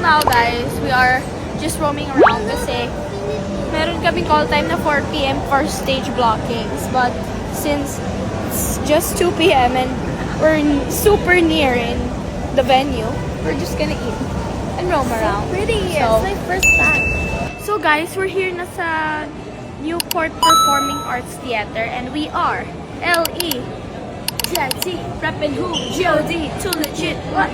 now, guys, we are just roaming around kasi meron kaming call time na 4 p.m. for stage blockings. But since it's just 2 p.m. and we're super near in the venue, we're just gonna eat and roam around. Pretty. So, It's my first time. so guys, we're here na sa Newport Performing Arts Theater and we are L.E. J.T. Rappin' Who? G.O.D. Too legit. What?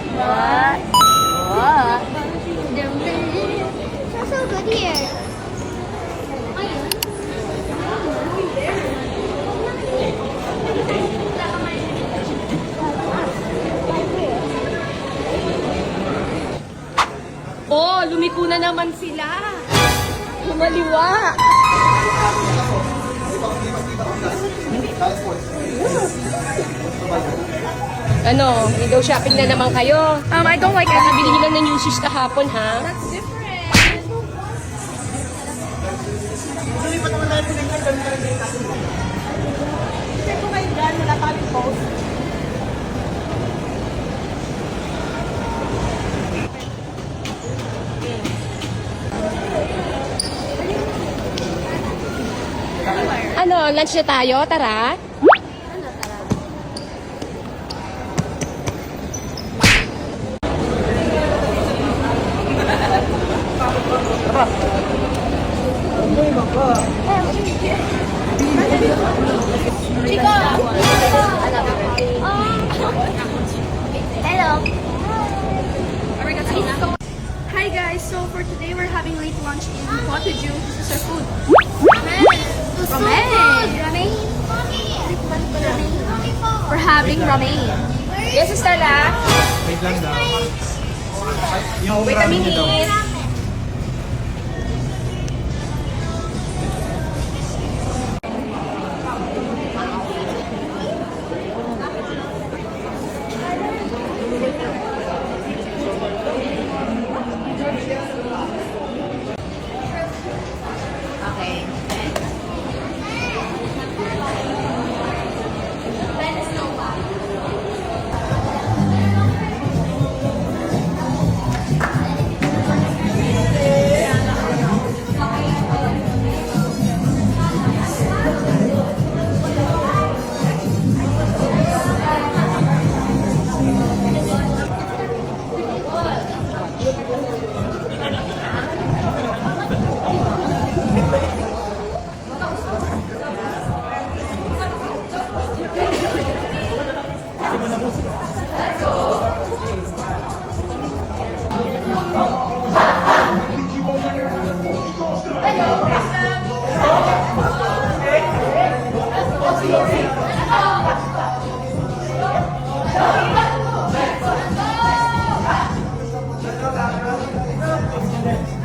It's so good here. Oh, lumiko na naman sila. Lumaliwa. Ano, window shopping na naman kayo. I don't like Nakabili nyo lang ng new shoes kahapon, ha? That's different. Ano, lunch na tayo? Tara. Hello. Hi guys, so for today we're having late lunch in Cottageo. This is our food. Ramen. We're having ramen. Yes, Stella. Wait lang daw. Wait a minute.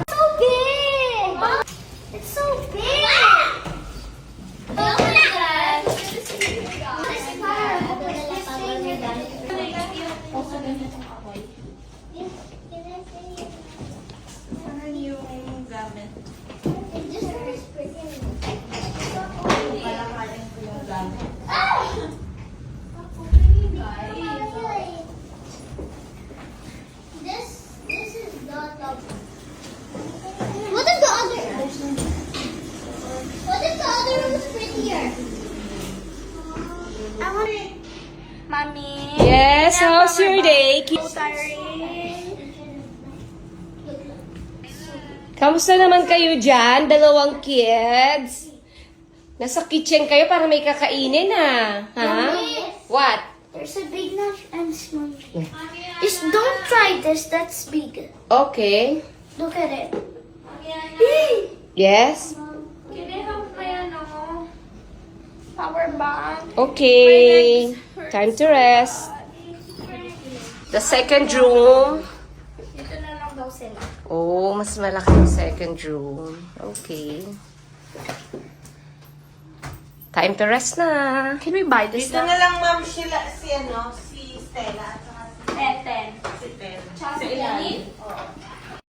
So big. It's so big. This is not the. What is the other? What if the other one was prettier? I want it. Mommy. Yes, how's your day? So tiring. Kamusta naman kayo dyan, dalawang kids? Nasa kitchen kayo para may kakainin, ha? What? There's a big knife and small. Just don't try this. That's big. Okay. Look at it. Yes? Can I have my power bank? Okay. Time to rest. The second room. Dito na lang daw sila. Oh, mas malaki yung second room. Okay. Time to rest na. Can we buy this Dito na lang, ma'am, si Stella at saka Eten. si Tel. Tsaka si Eleni.